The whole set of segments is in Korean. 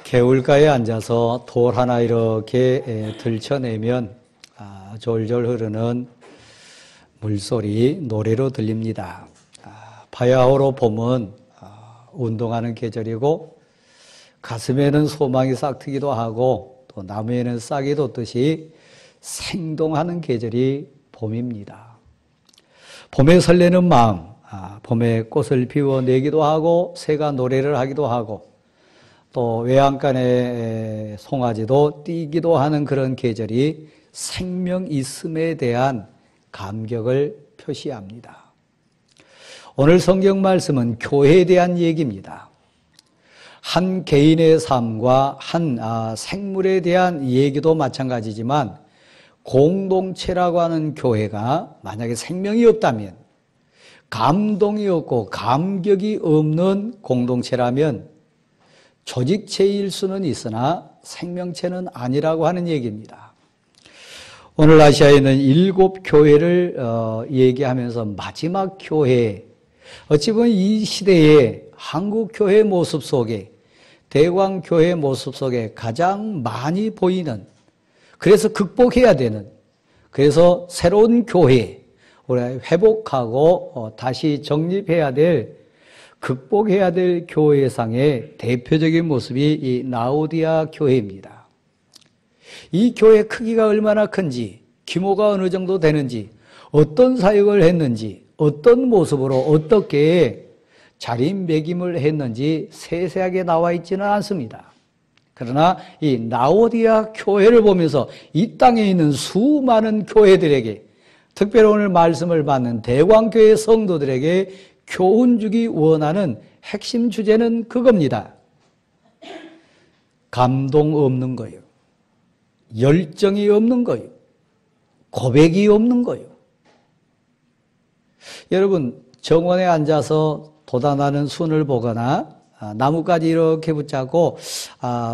개울가에 앉아서 돌 하나 이렇게 들춰내면 졸졸 흐르는 물소리 노래로 들립니다. 바야흐로 봄은 운동하는 계절이고 가슴에는 소망이 싹트기도 하고 또 나무에는 싹이 돋듯이 생동하는 계절이 봄입니다. 봄에 설레는 마음, 봄에 꽃을 피워내기도 하고 새가 노래를 하기도 하고 또 외양간에 송아지도 뛰기도 하는 그런 계절이 생명 있음에 대한 감격을 표시합니다. 오늘 성경 말씀은 교회에 대한 얘기입니다. 한 개인의 삶과 한 생물에 대한 얘기도 마찬가지지만 공동체라고 하는 교회가 만약에 생명이 없다면, 감동이 없고 감격이 없는 공동체라면 조직체일 수는 있으나 생명체는 아니라고 하는 얘기입니다. 오늘 아시아에 있는 7교회를 얘기하면서 마지막 교회, 어찌 보면 이 시대의 한국교회 모습 속에, 대광교회 모습 속에 가장 많이 보이는, 그래서 극복해야 되는, 그래서 새로운 교회, 우리가 회복하고 다시 정립해야 될, 극복해야 될 교회상의 대표적인 모습이 이 라오디아 교회입니다. 이 교회 크기가 얼마나 큰지, 규모가 어느 정도 되는지, 어떤 사역을 했는지, 어떤 모습으로 어떻게 자리매김을 했는지 세세하게 나와 있지는 않습니다. 그러나 이 라오디아 교회를 보면서 이 땅에 있는 수많은 교회들에게, 특별히 오늘 말씀을 받는 대광교회 성도들에게 교훈 주기 원하는 핵심 주제는 그겁니다. 감동 없는 거예요. 열정이 없는 거예요. 고백이 없는 거예요. 여러분, 정원에 앉아서 돋아나는 순을 보거나 나무까지 이렇게 붙잡고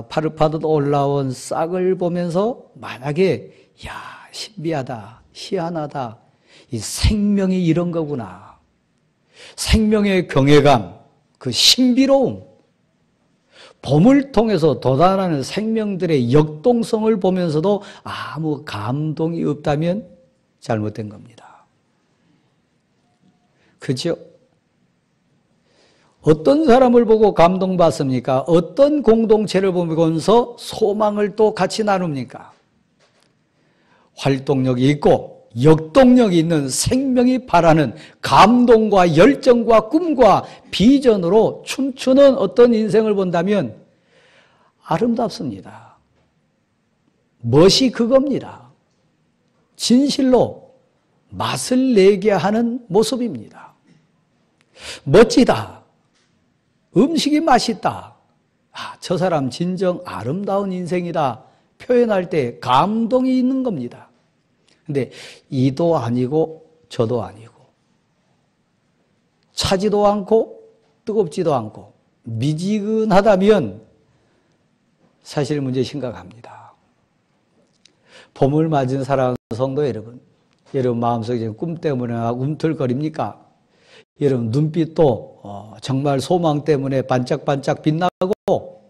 파릇파릇 올라온 싹을 보면서 만약에 야, 신비하다, 희한하다, 이 생명이 이런 거구나, 생명의 경외감, 그 신비로움, 봄을 통해서 돋아나는 생명들의 역동성을 보면서도 아무 감동이 없다면 잘못된 겁니다. 그렇죠? 어떤 사람을 보고 감동받습니까? 어떤 공동체를 보면서 소망을 또 같이 나눕니까? 활동력이 있고 역동력이 있는, 생명이 바라는 감동과 열정과 꿈과 비전으로 춤추는 어떤 인생을 본다면 아름답습니다. 멋이 그겁니다. 진실로 맛을 내게 하는 모습입니다. 멋지다. 음식이 맛있다. 저 사람 진정 아름다운 인생이다. 표현할 때 감동이 있는 겁니다. 근데 이도 아니고 저도 아니고 차지도 않고 뜨겁지도 않고 미지근하다면 사실 문제 심각합니다. 봄을 맞은 사랑하는 성도 여러분, 여러분 마음속에 꿈 때문에 움틀거립니까? 여러분 눈빛도 정말 소망 때문에 반짝반짝 빛나고,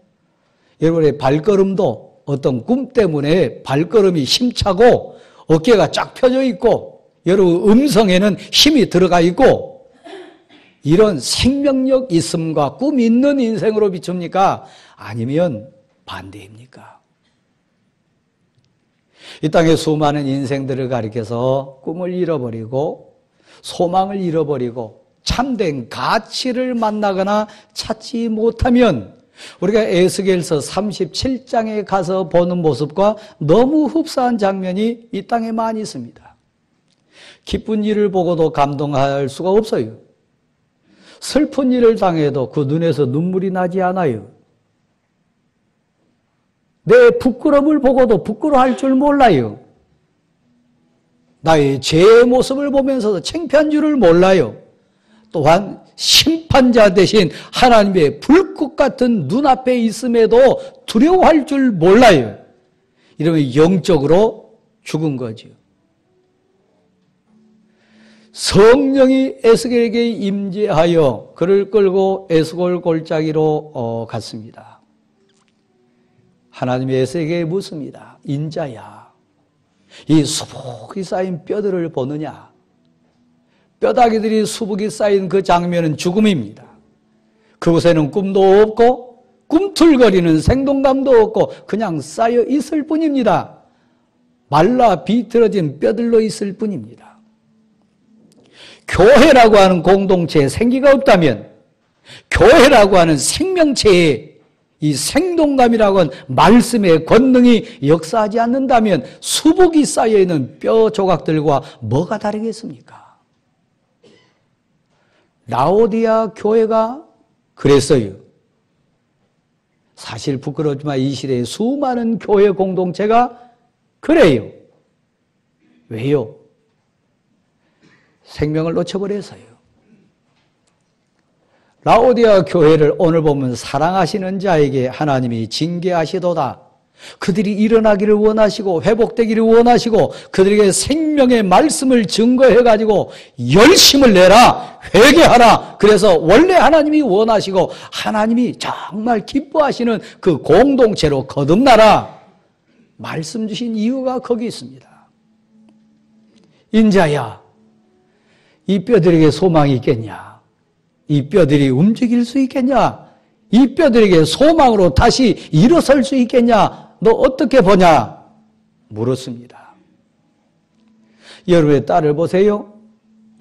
여러분의 발걸음도 어떤 꿈 때문에 발걸음이 힘차고 어깨가 쫙 펴져 있고 여러분 음성에는 힘이 들어가 있고, 이런 생명력 있음과 꿈 있는 인생으로 비춥니까? 아니면 반대입니까? 이 땅에 수많은 인생들을 가리켜서 꿈을 잃어버리고 소망을 잃어버리고 참된 가치를 만나거나 찾지 못하면 우리가 에스겔서 37장에 가서 보는 모습과 너무 흡사한 장면이 이 땅에 많이 있습니다. 기쁜 일을 보고도 감동할 수가 없어요. 슬픈 일을 당해도 그 눈에서 눈물이 나지 않아요. 내 부끄러움을 보고도 부끄러워할 줄 몰라요. 나의 죄의 모습을 보면서도 창피한 줄을 몰라요. 또한 심판자 대신 하나님의 불꽃 같은 눈앞에 있음에도 두려워할 줄 몰라요. 이러면 영적으로 죽은 거죠. 성령이 에스겔에게 임재하여 그를 끌고 에스골 골짜기로 갔습니다. 하나님의 에스겔에게 묻습니다. 인자야, 이 수북이 쌓인 뼈들을 보느냐? 뼈다귀들이 수북이 쌓인 그 장면은 죽음입니다. 그곳에는 꿈도 없고 꿈틀거리는 생동감도 없고 그냥 쌓여 있을 뿐입니다. 말라 비틀어진 뼈들로 있을 뿐입니다. 교회라고 하는 공동체에 생기가 없다면, 교회라고 하는 생명체에 이 생동감이라고 하는 말씀의 권능이 역사하지 않는다면 수북이 쌓여있는 뼈 조각들과 뭐가 다르겠습니까? 라오디아 교회가 그랬어요. 사실 부끄럽지만 이 시대에 수많은 교회 공동체가 그래요. 왜요? 생명을 놓쳐버려서요. 라오디아 교회를 오늘 보면 사랑하시는 자에게 하나님이 징계하시도다. 그들이 일어나기를 원하시고 회복되기를 원하시고 그들에게 생명의 말씀을 증거해가지고 열심을 내라, 회개하라. 그래서 원래 하나님이 원하시고 하나님이 정말 기뻐하시는 그 공동체로 거듭나라 말씀 주신 이유가 거기 있습니다. 인자야, 이 뼈들에게 소망이 있겠냐? 이 뼈들이 움직일 수 있겠냐? 이 뼈들에게 소망으로 다시 일어설 수 있겠냐? 너 어떻게 보냐? 물었습니다. 여러분의 딸을 보세요.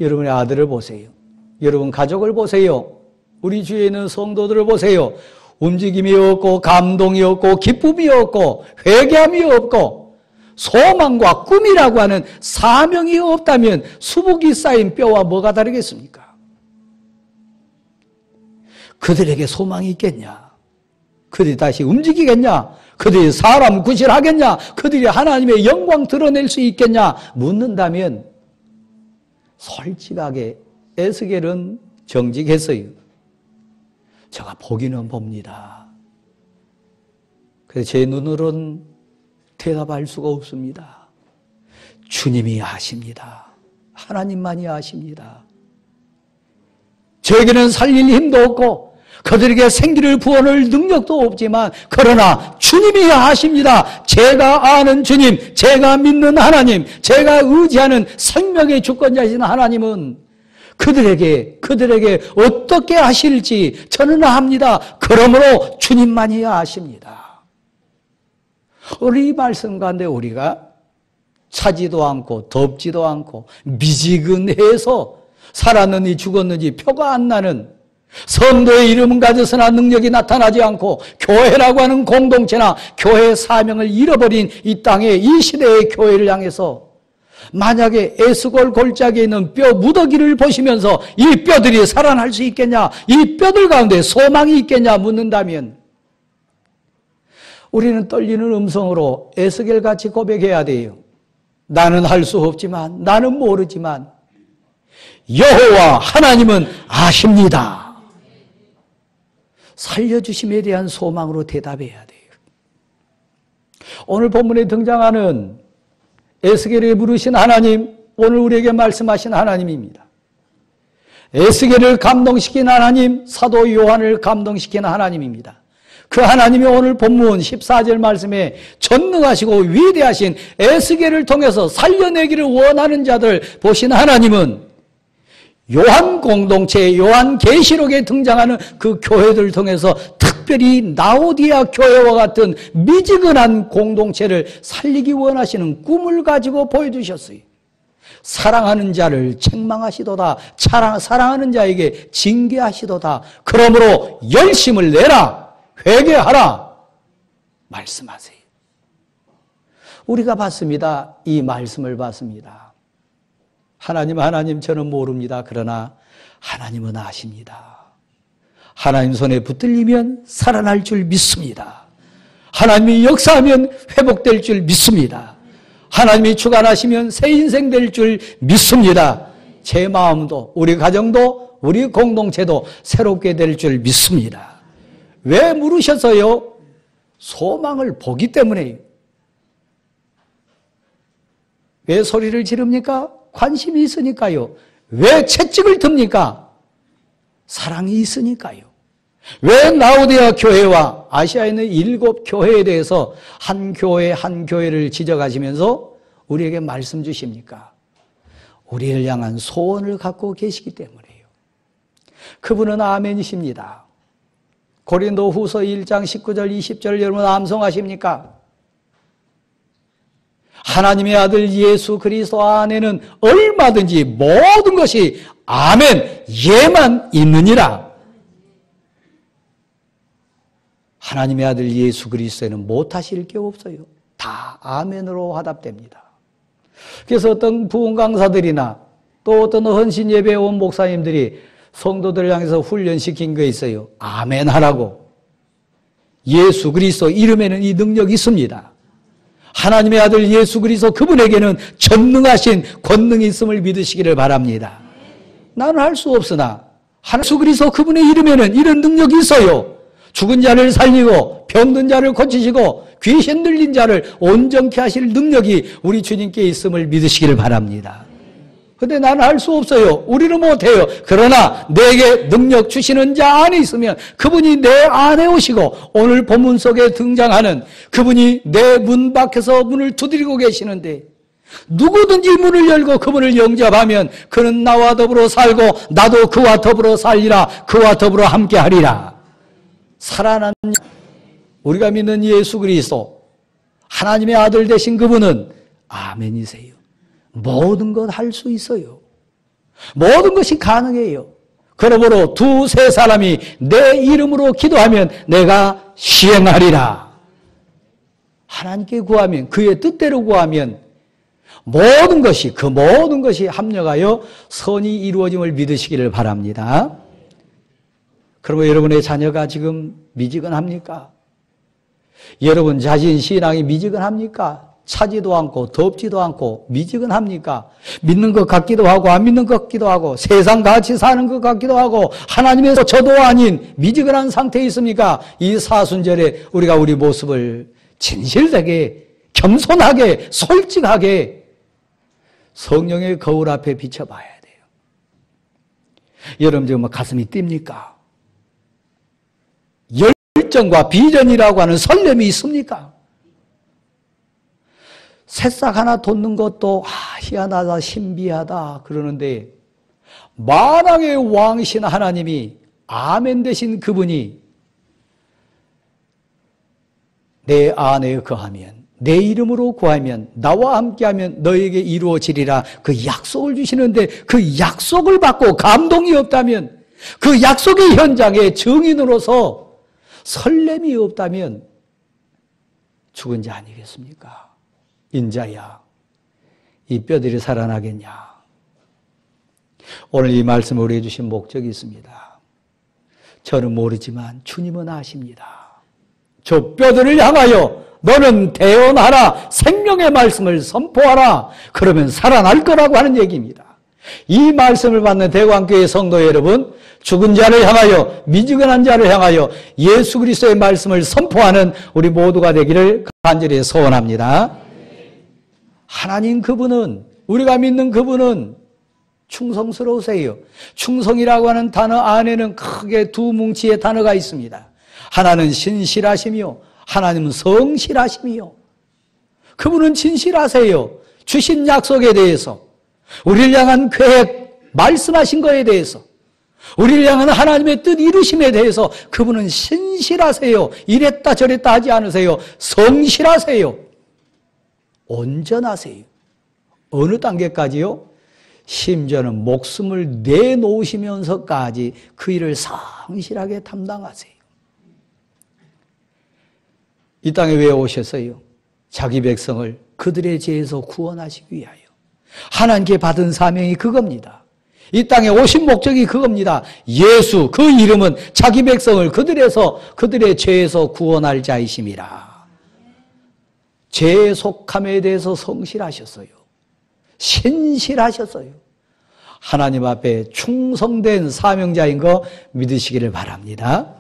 여러분의 아들을 보세요. 여러분 가족을 보세요. 우리 주위에 있는 성도들을 보세요. 움직임이 없고 감동이 없고 기쁨이 없고 회개함이 없고 소망과 꿈이라고 하는 사명이 없다면 수북이 쌓인 뼈와 뭐가 다르겠습니까? 그들에게 소망이 있겠냐? 그들이 다시 움직이겠냐? 그들이 사람 구실하겠냐? 그들이 하나님의 영광 드러낼 수 있겠냐? 묻는다면 솔직하게 에스겔은 정직했어요. 제가 보기는 봅니다. 그래서 제 눈으로는 대답할 수가 없습니다. 주님이 아십니다. 하나님만이 아십니다. 저에게는 살릴 힘도 없고 그들에게 생기를 부어낼 능력도 없지만 그러나 주님이 아십니다. 제가 아는 주님, 제가 믿는 하나님, 제가 의지하는 생명의 주권자이신 하나님은 그들에게 어떻게 하실지 저는 압니다. 그러므로 주님만이 아십니다. 우리 이 말씀 가운데 우리가 차지도 않고 덥지도 않고 미지근해서 살았느니 죽었는지 표가 안 나는 성도의 이름은 가졌으나 능력이 나타나지 않고 교회라고 하는 공동체나 교회의 사명을 잃어버린 이 땅에 이 시대의 교회를 향해서 만약에 에스골 골짜기에 있는 뼈 무더기를 보시면서 이 뼈들이 살아날 수 있겠냐, 이 뼈들 가운데 소망이 있겠냐 묻는다면 우리는 떨리는 음성으로 에스겔같이 고백해야 돼요. 나는 할 수 없지만, 나는 모르지만 여호와 하나님은 아십니다. 살려주심에 대한 소망으로 대답해야 돼요. 오늘 본문에 등장하는 에스겔을 부르신 하나님, 오늘 우리에게 말씀하신 하나님입니다. 에스겔을 감동시킨 하나님, 사도 요한을 감동시킨 하나님입니다. 그 하나님이 오늘 본문 14절 말씀에 전능하시고 위대하신 에스겔을 통해서 살려내기를 원하는 자들 보신 하나님은 요한 공동체, 요한 계시록에 등장하는 그 교회들을 통해서 특별히 라오디아 교회와 같은 미지근한 공동체를 살리기 원하시는 꿈을 가지고 보여주셨어요. 사랑하는 자를 책망하시도다. 사랑하는 자에게 징계하시도다. 그러므로 열심을 내라. 회개하라. 말씀하세요. 우리가 봤습니다. 이 말씀을 봤습니다. 하나님 저는 모릅니다. 그러나 하나님은 아십니다. 하나님 손에 붙들리면 살아날 줄 믿습니다. 하나님이 역사하면 회복될 줄 믿습니다. 하나님이 주관하시면 새 인생 될 줄 믿습니다. 제 마음도 우리 가정도 우리 공동체도 새롭게 될 줄 믿습니다. 왜 물으셔서요? 소망을 보기 때문에요. 왜 소리를 지릅니까? 관심이 있으니까요. 왜 채찍을 듭니까? 사랑이 있으니까요. 왜 라오디아 교회와 아시아에 있는 7 교회에 대해서 한 교회 한 교회를 지적하시면서 우리에게 말씀 주십니까? 우리를 향한 소원을 갖고 계시기 때문이에요. 그분은 아멘이십니다. 고린도 후서 1장 19절 20절 여러분 암송하십니까? 하나님의 아들 예수 그리스도 안에는 얼마든지 모든 것이 아멘, 예만 있느니라. 하나님의 아들 예수 그리스도에는 못하실 게 없어요. 다 아멘으로 화답됩니다. 그래서 어떤 부흥 강사들이나 또 어떤 헌신 예배에 온 목사님들이 성도들을 향해서 훈련시킨 게 있어요. 아멘 하라고. 예수 그리스도 이름에는 이 능력이 있습니다. 하나님의 아들 예수 그리스도 그분에게는 전능하신 권능이 있음을 믿으시기를 바랍니다. 나는 할 수 없으나 예수 그리스도 그분의 이름에는 이런 능력이 있어요. 죽은 자를 살리고 병든 자를 고치시고 귀신 들린 자를 온전케 하실 능력이 우리 주님께 있음을 믿으시기를 바랍니다. 근데 나는 할 수 없어요. 우리는 못해요. 그러나 내게 능력 주시는 자 안에 있으면 그분이 내 안에 오시고 오늘 본문 속에 등장하는 그분이 내 문 밖에서 문을 두드리고 계시는데 누구든지 문을 열고 그분을 영접하면 그는 나와 더불어 살고 나도 그와 더불어 살리라. 그와 더불어 함께하리라. 살아난 우리가 믿는 예수 그리스도 하나님의 아들 되신 그분은 아멘이세요. 모든 것 할 수 있어요. 모든 것이 가능해요. 그러므로 2, 3 사람이 내 이름으로 기도하면 내가 시행하리라. 하나님께 구하면 그의 뜻대로 구하면 모든 것이 그 모든 것이 합력하여 선이 이루어짐을 믿으시기를 바랍니다. 그러면 여러분의 자녀가 지금 미지근합니까? 여러분 자신 신앙이 미지근합니까? 차지도 않고 덥지도 않고 미지근합니까? 믿는 것 같기도 하고 안 믿는 것 같기도 하고 세상 같이 사는 것 같기도 하고 하나님에서 저도 아닌 미지근한 상태에 있습니까? 이 사순절에 우리가 우리 모습을 진실되게 겸손하게 솔직하게 성령의 거울 앞에 비춰봐야 돼요. 여러분 지금 가슴이 뜁니까? 열정과 비전이라고 하는 설렘이 있습니까? 새싹 하나 돋는 것도 희한하다 신비하다 그러는데 만왕의 왕이신 하나님이 아멘 되신 그분이 내 안에 거하면 내 이름으로 구하면 나와 함께하면 너에게 이루어지리라 그 약속을 주시는데 그 약속을 받고 감동이 없다면 그 약속의 현장에 증인으로서 설렘이 없다면 죽은 자 아니겠습니까? 인자야, 이 뼈들이 살아나겠냐? 오늘 이 말씀을 우리에게 주신 목적이 있습니다. 저는 모르지만 주님은 아십니다. 저 뼈들을 향하여 너는 대언하라, 생명의 말씀을 선포하라, 그러면 살아날 거라고 하는 얘기입니다. 이 말씀을 받는 대광교회 성도 여러분, 죽은 자를 향하여 미지근한 자를 향하여 예수 그리스도의 말씀을 선포하는 우리 모두가 되기를 간절히 소원합니다. 하나님 그분은 우리가 믿는 그분은 충성스러우세요. 충성이라고 하는 단어 안에는 크게 2 뭉치의 단어가 있습니다. 하나는 신실하시며 하나님은 성실하시며 그분은 진실하세요. 주신 약속에 대해서 우리를 향한 계획 말씀하신 거에 대해서 우리를 향한 하나님의 뜻 이루심에 대해서 그분은 신실하세요. 이랬다 저랬다 하지 않으세요. 성실하세요. 온전하세요. 어느 단계까지요? 심지어는 목숨을 내놓으시면서까지 그 일을 성실하게 담당하세요. 이 땅에 왜 오셨어요? 자기 백성을 그들의 죄에서 구원하시기 위하여. 하나님께 받은 사명이 그겁니다. 이 땅에 오신 목적이 그겁니다. 예수, 그 이름은 자기 백성을 그들의 죄에서 구원할 자이심이라. 죄의 속함에 대해서 성실하셨어요. 신실하셨어요. 하나님 앞에 충성된 사명자인 거 믿으시기를 바랍니다.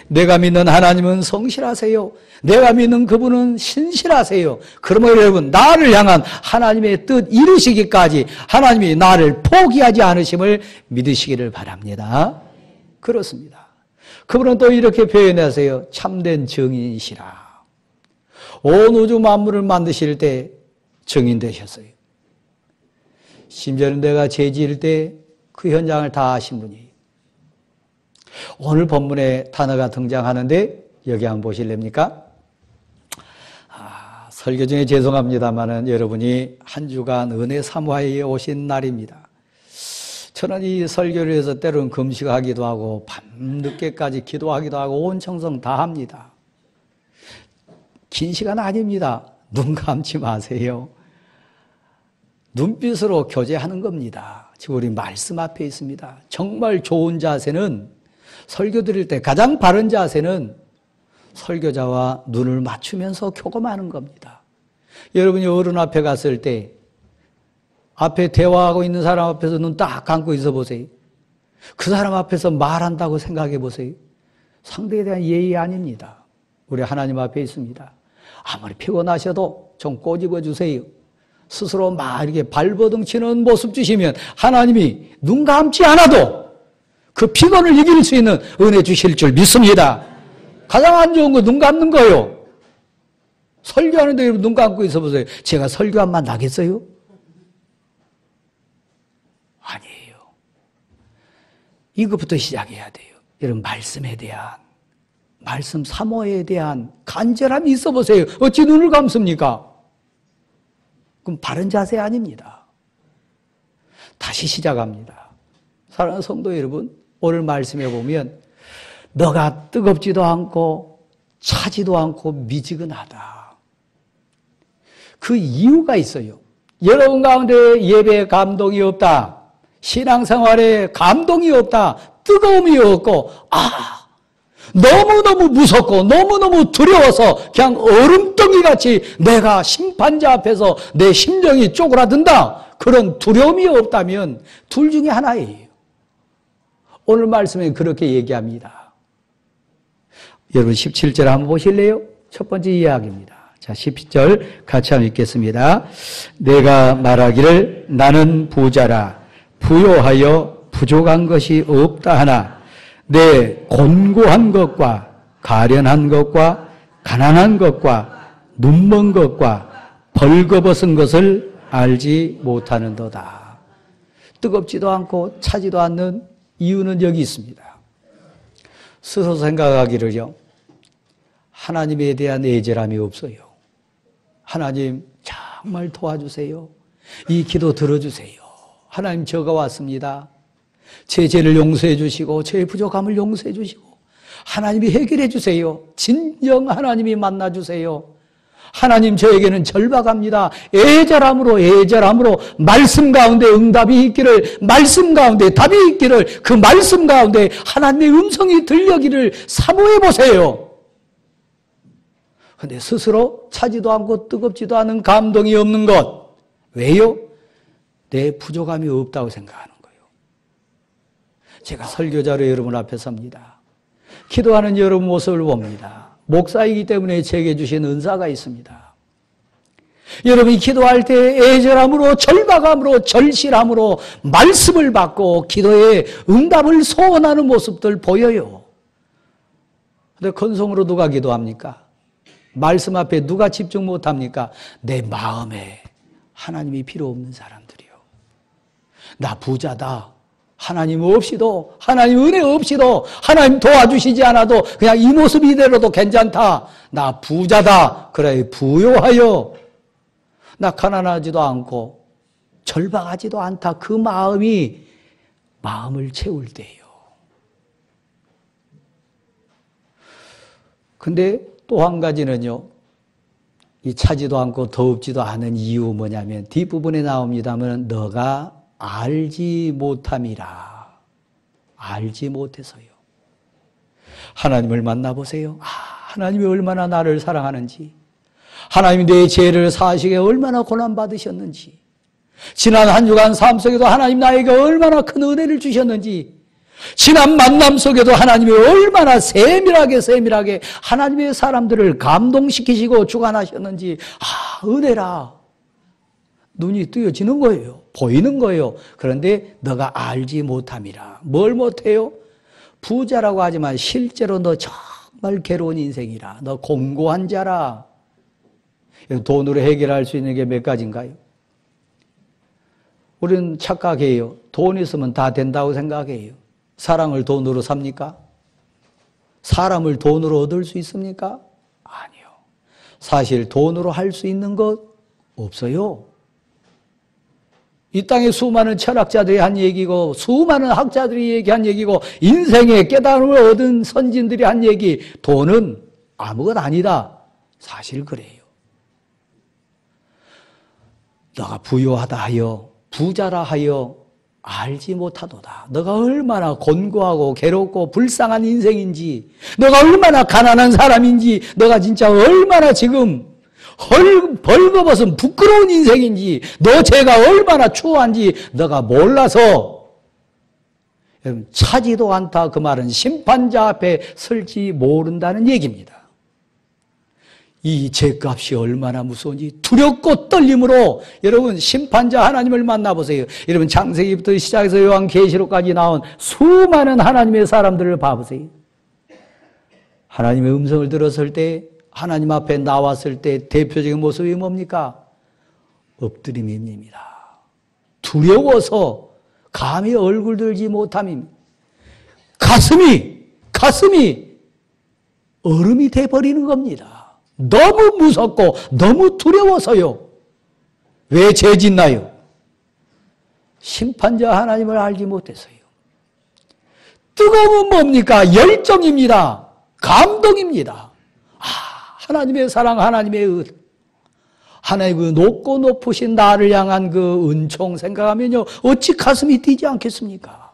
내가 믿는 하나님은 성실하세요. 내가 믿는 그분은 신실하세요. 그러면 여러분 나를 향한 하나님의 뜻 이루시기까지 하나님이 나를 포기하지 않으심을 믿으시기를 바랍니다. 그렇습니다. 그분은 또 이렇게 표현하세요. 참된 증인이시라. 온 우주 만물을 만드실 때 증인 되셨어요. 심지어는 내가 죄 지을 때 그 현장을 다 아신 분이에요. 오늘 본문에 단어가 등장하는데 여기 한번 보실랍니까? 설교 중에 죄송합니다만은 여러분이 한 주간 은혜 사모하에 오신 날입니다. 저는 이 설교를 위해서 때로는 금식하기도 하고 밤늦게까지 기도하기도 하고 온 청성 다 합니다. 긴 시간 아닙니다. 눈 감지 마세요. 눈빛으로 교제하는 겁니다. 지금 우리 말씀 앞에 있습니다. 정말 좋은 자세는 설교 드릴 때 가장 바른 자세는 설교자와 눈을 맞추면서 교감하는 겁니다. 여러분이 어른 앞에 갔을 때 앞에 대화하고 있는 사람 앞에서 눈 딱 감고 있어 보세요. 그 사람 앞에서 말한다고 생각해 보세요. 상대에 대한 예의 아닙니다. 우리 하나님 앞에 있습니다. 아무리 피곤하셔도 좀 꼬집어 주세요. 스스로 막 이렇게 발버둥 치는 모습 주시면 하나님이 눈 감지 않아도 그 피곤을 이길 수 있는 은혜 주실 줄 믿습니다. 가장 안 좋은 거 눈 감는 거요. 설교하는데 눈 감고 있어 보세요. 제가 설교 한 번 나겠어요? 아니에요. 이것부터 시작해야 돼요. 여러분 말씀에 대한 말씀 사모에 대한 간절함이 있어 보세요. 어찌 눈을 감습니까? 그럼 바른 자세 아닙니다. 다시 시작합니다. 사랑하는 성도 여러분, 오늘 말씀해 보면 너가 뜨겁지도 않고 차지도 않고 미지근하다. 그 이유가 있어요. 여러분 가운데 예배에 감동이 없다. 신앙생활에 감동이 없다. 뜨거움이 없고 너무너무 무섭고 너무너무 두려워서 그냥 얼음덩이같이 내가 심판자 앞에서 내 심령이 쪼그라든다. 그런 두려움이 없다면 둘 중에 하나예요. 오늘 말씀에 그렇게 얘기합니다. 여러분 17절 한번 보실래요? 첫 번째 이야기입니다. 자, 17절 같이 한번 읽겠습니다. 내가 말하기를 나는 부자라 부요하여 부족한 것이 없다 하나 내 곤고한 것과 가련한 것과 가난한 것과 눈먼 것과 벌거벗은 것을 알지 못하는도다. 뜨겁지도 않고 차지도 않는 이유는 여기 있습니다. 스스로 생각하기를요. 하나님에 대한 애절함이 없어요. 하나님 정말 도와주세요. 이 기도 들어주세요. 하나님 저가 왔습니다. 제 죄를 용서해 주시고 제 부족함을 용서해 주시고 하나님이 해결해 주세요. 진정 하나님이 만나 주세요. 하나님 저에게는 절박합니다. 애절함으로 말씀 가운데 응답이 있기를 말씀 가운데 답이 있기를 그 말씀 가운데 하나님의 음성이 들려기를 사모해 보세요. 그런데 스스로 차지도 않고 뜨겁지도 않은 감동이 없는 것. 왜요? 내 부족함이 없다고 생각하는 거예요. 제가 설교자로 여러분 앞에 섭니다. 기도하는 여러분 모습을 봅니다. 목사이기 때문에 제게 주신 은사가 있습니다. 여러분이 기도할 때 애절함으로 절박함으로 절실함으로 말씀을 받고 기도에 응답을 소원하는 모습들 보여요. 그런데 건성으로 누가 기도합니까? 말씀 앞에 누가 집중 못합니까? 내 마음에 하나님이 필요 없는 사람들이요. 나 부자다. 하나님 없이도 하나님 은혜 없이도 하나님 도와주시지 않아도 그냥 이 모습 이대로도 괜찮다. 나 부자다. 그래 부요하여 나 가난하지도 않고 절박하지도 않다. 그 마음이 마음을 채울 때예요. 근데 또 한 가지는요. 이 차지도 않고 더웁지도 않은 이유 뭐냐면 뒷부분에 나옵니다만 너가 알지 못함이라. 알지 못해서요. 하나님을 만나보세요. 하나님이 얼마나 나를 사랑하는지, 하나님이 내 죄를 사하시기에 얼마나 고난받으셨는지, 지난 한 주간 삶 속에도 하나님 나에게 얼마나 큰 은혜를 주셨는지, 지난 만남 속에도 하나님이 얼마나 세밀하게 하나님의 사람들을 감동시키시고 주관하셨는지, 은혜라. 눈이 뜨여지는 거예요. 보이는 거예요. 그런데 너가 알지 못함이라. 뭘 못해요? 부자라고 하지만 실제로 너 정말 괴로운 인생이라. 너 공고한 자라. 돈으로 해결할 수 있는 게 몇 가지인가요? 우리는 착각해요. 돈 있으면 다 된다고 생각해요. 사랑을 돈으로 삽니까? 사람을 돈으로 얻을 수 있습니까? 아니요. 사실 돈으로 할 수 있는 것 없어요. 이 땅에 수많은 철학자들이 한 얘기고 수많은 학자들이 얘기한 얘기고 인생의 깨달음을 얻은 선진들이 한 얘기, 돈은 아무것 아니다. 사실 그래요. 너가 부유하다 하여 부자라 하여 알지 못하도다. 너가 얼마나 곤고하고 괴롭고 불쌍한 인생인지, 너가 얼마나 가난한 사람인지, 너가 진짜 얼마나 지금 벌거벗은 부끄러운 인생인지, 너 죄가 얼마나 추한지 너가 몰라서 여러분 차지도 않다. 그 말은 심판자 앞에 설지 모른다는 얘기입니다. 이 죄값이 얼마나 무서운지 두렵고 떨림으로 여러분 심판자 하나님을 만나보세요. 여러분 창세기부터 시작해서 요한계시록까지 나온 수많은 하나님의 사람들을 봐보세요. 하나님의 음성을 들었을 때, 하나님 앞에 나왔을 때 대표적인 모습이 뭡니까? 엎드림입니다. 두려워서 감히 얼굴 들지 못함입니다. 가슴이 얼음이 돼버리는 겁니다. 너무 무섭고 너무 두려워서요. 왜 죄 짓나요? 심판자 하나님을 알지 못해서요. 뜨거움은 뭡니까? 열정입니다. 감동입니다. 하나님의 사랑, 하나님의 은, 하나님의 그 높고 높으신 나를 향한 그 은총 생각하면요, 어찌 가슴이 뛰지 않겠습니까?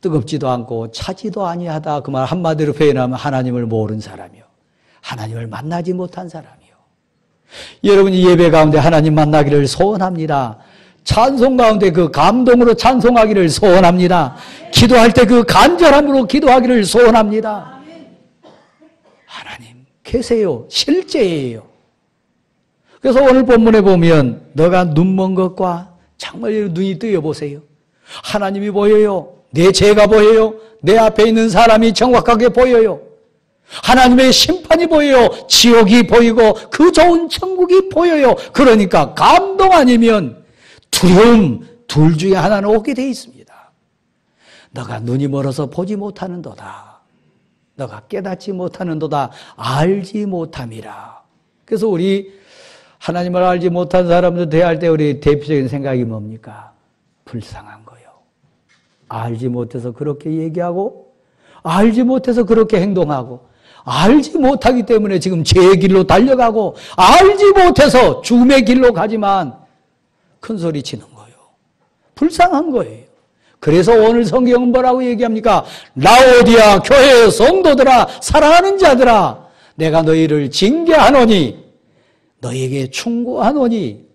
뜨겁지도 않고 차지도 아니하다. 그 말 한마디로 표현하면 하나님을 모르는 사람이요, 하나님을 만나지 못한 사람이요. 여러분이 예배 가운데 하나님 만나기를 소원합니다. 찬송 가운데 그 감동으로 찬송하기를 소원합니다. 기도할 때 그 간절함으로 기도하기를 소원합니다. 하나님 계세요. 실제예요. 그래서 오늘 본문에 보면 너가 눈먼 것과 정말 눈이 뜨여보세요. 하나님이 보여요. 내 죄가 보여요. 내 앞에 있는 사람이 정확하게 보여요. 하나님의 심판이 보여요. 지옥이 보이고 그 좋은 천국이 보여요. 그러니까 감동 아니면 두려움, 둘 중에 하나는 오게 돼 있습니다. 너가 눈이 멀어서 보지 못하는도다. 너가 깨닫지 못하는도다. 알지 못함이라. 그래서 우리 하나님을 알지 못한 사람들 대할 때 우리 대표적인 생각이 뭡니까? 불쌍한 거요. 알지 못해서 그렇게 얘기하고, 알지 못해서 그렇게 행동하고, 알지 못하기 때문에 지금 죄의 길로 달려가고, 알지 못해서 죽음의 길로 가지만 큰 소리 치는 거예요. 불쌍한 거예요. 그래서 오늘 성경은 뭐라고 얘기합니까? 라오디아 교회의 성도들아, 사랑하는 자들아, 내가 너희를 징계하노니, 너희에게 충고하노니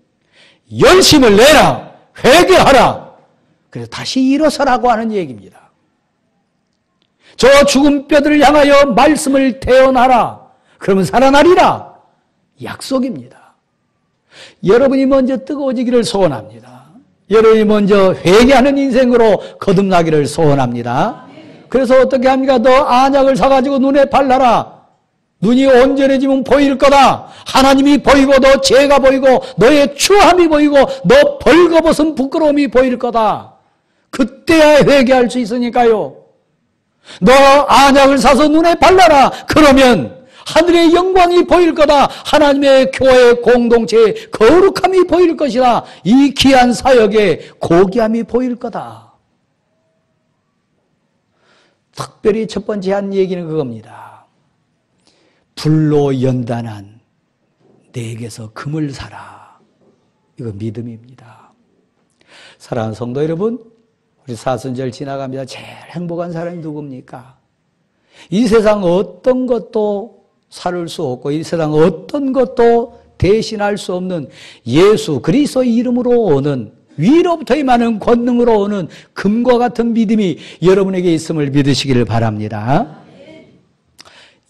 열심을 내라, 회개하라. 그래서 다시 일어서라고 하는 얘기입니다. 저 죽은 뼈들을 향하여 말씀을 태어나라. 그러면 살아나리라. 약속입니다. 여러분이 먼저 뜨거워지기를 소원합니다. 여러분이 먼저 회개하는 인생으로 거듭나기를 소원합니다. 그래서 어떻게 합니까? 너 안약을 사가지고 눈에 발라라. 눈이 온전해지면 보일 거다. 하나님이 보이고 너 죄가 보이고 너의 추함이 보이고 너 벌거벗은 부끄러움이 보일 거다. 그때야 회개할 수 있으니까요. 너 안약을 사서 눈에 발라라. 그러면 하늘의 영광이 보일 거다. 하나님의 교회 공동체의 거룩함이 보일 것이다. 이 귀한 사역의 고귀함이 보일 거다. 특별히 첫 번째 한 얘기는 그겁니다. 불로 연단한 내게서 금을 사라. 이거 믿음입니다. 사랑하는 성도 여러분, 우리 사순절 지나갑니다. 제일 행복한 사람이 누굽니까? 이 세상 어떤 것도 살을 수 없고 이 세상 어떤 것도 대신할 수 없는 예수 그리스도 이름으로 오는, 위로부터 임하는 권능으로 오는 금과 같은 믿음이 여러분에게 있음을 믿으시기를 바랍니다.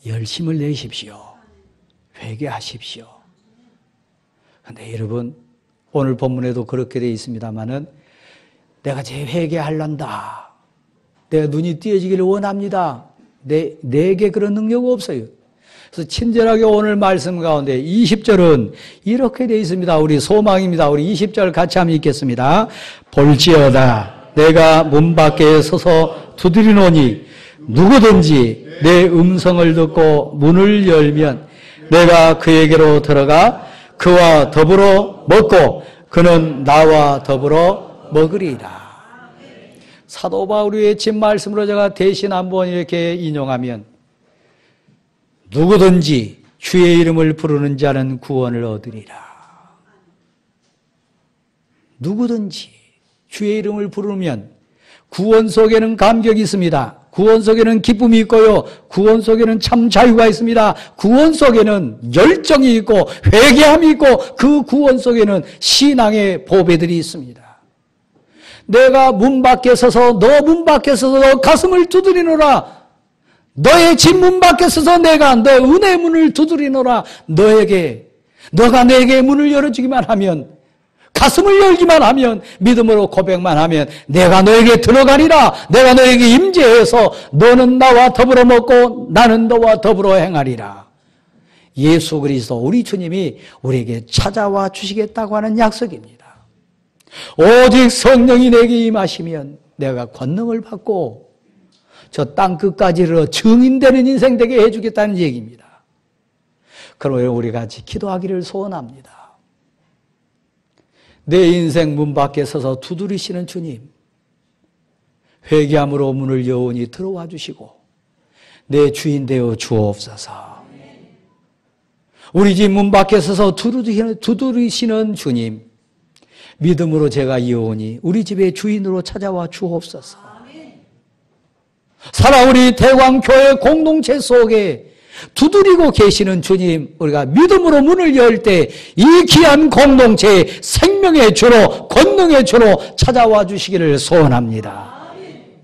열심을 내십시오. 회개하십시오. 그런데 여러분, 오늘 본문에도 그렇게 되어 있습니다마는 내가 제 회개하란다. 내 눈이 띄어지기를 원합니다. 내게 그런 능력 없어요. 그래서 친절하게 오늘 말씀 가운데 20절은 이렇게 되어 있습니다. 우리 소망입니다. 우리 20절 같이 한번 읽겠습니다. 볼지어다 내가 문 밖에 서서 두드리노니 누구든지 내 음성을 듣고 문을 열면 내가 그에게로 들어가 그와 더불어 먹고 그는 나와 더불어 먹으리라. 사도 바울이 외친 말씀으로 제가 대신 한번 이렇게 인용하면 누구든지 주의 이름을 부르는 자는 구원을 얻으리라. 누구든지 주의 이름을 부르면 구원 속에는 감격이 있습니다. 구원 속에는 기쁨이 있고요. 구원 속에는 참 자유가 있습니다. 구원 속에는 열정이 있고 회개함이 있고 그 구원 속에는 신앙의 보배들이 있습니다. 내가 문 밖에 서서 너 문 밖에 서서 너 가슴을 두드리노라. 너의 집 문 밖에 서서 내가 너 은혜의 문을 두드리노라. 너가 내게 문을 열어주기만 하면 가슴을 열기만 하면 믿음으로 고백만 하면 내가 너에게 들어가리라. 내가 너에게 임재해서 너는 나와 더불어 먹고 나는 너와 더불어 행하리라. 예수 그리스도 우리 주님이 우리에게 찾아와 주시겠다고 하는 약속입니다. 오직 성령이 내게 임하시면 내가 권능을 받고 저 땅 끝까지 이르러 증인되는 인생 되게 해주겠다는 얘기입니다. 그러면 우리 같이 기도하기를 소원합니다. 내 인생 문 밖에 서서 두드리시는 주님, 회개함으로 문을 여온히 들어와 주시고 내 주인 되어 주옵소서. 우리 집 문 밖에 서서 두드리시는 주님, 믿음으로 제가 여온히 우리 집의 주인으로 찾아와 주옵소서. 살아우리 대광교회 공동체 속에 두드리고 계시는 주님, 우리가 믿음으로 문을 열 때 이 귀한 공동체의 생명의 주로 권능의 주로 찾아와 주시기를 소원합니다.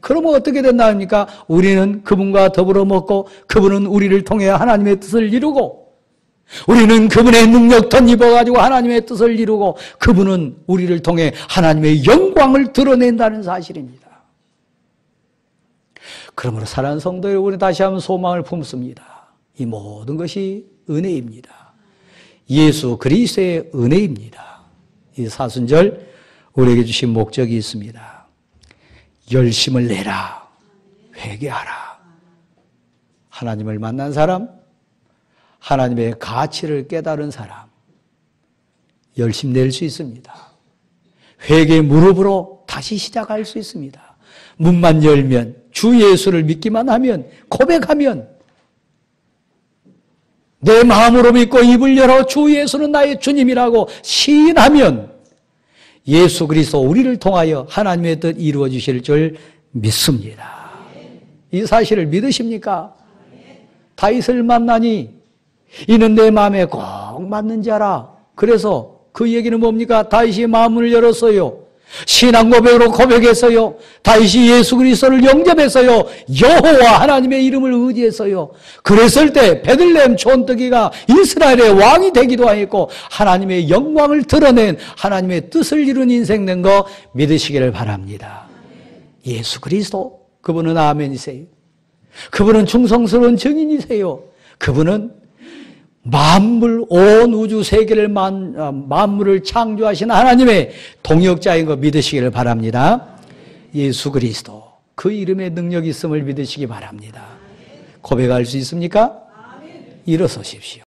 그러면 어떻게 된다입니까? 우리는 그분과 더불어 먹고 그분은 우리를 통해 하나님의 뜻을 이루고 우리는 그분의 능력 덧입어가지고 하나님의 뜻을 이루고 그분은 우리를 통해 하나님의 영광을 드러낸다는 사실입니다. 그러므로 사랑하는 성도 여러분, 다시 한번 소망을 품습니다. 이 모든 것이 은혜입니다. 예수 그리스도의 은혜입니다. 이 사순절 우리에게 주신 목적이 있습니다. 열심을 내라. 회개하라. 하나님을 만난 사람, 하나님의 가치를 깨달은 사람, 열심 낼 수 있습니다. 회개 무릎으로 다시 시작할 수 있습니다. 문만 열면, 주 예수를 믿기만 하면, 고백하면, 내 마음으로 믿고 입을 열어 주 예수는 나의 주님이라고 시인하면 예수 그리스도 우리를 통하여 하나님의 뜻 이루어 주실 줄 믿습니다. 이 사실을 믿으십니까? 다윗을 만나니 이는 내 마음에 꼭 맞는 자라. 그래서 그 얘기는 뭡니까? 다윗이 마음을 열었어요. 신앙 고백으로 고백했어요. 다윗이 예수 그리스도를 영접했어요. 여호와 하나님의 이름을 의지했어요. 그랬을 때 베들레헴 촌뜨기가 이스라엘의 왕이 되기도 했고 하나님의 영광을 드러낸 하나님의 뜻을 이룬 인생 된 거 믿으시기를 바랍니다. 예수 그리스도, 그분은 아멘이세요. 그분은 충성스러운 증인이세요. 그분은 만물, 온 우주 세계를 만물을 창조하신 하나님의 동역자인 거 믿으시기를 바랍니다. 예수 그리스도, 그 이름에 능력이 있음을 믿으시기 바랍니다. 고백할 수 있습니까? 일어서십시오.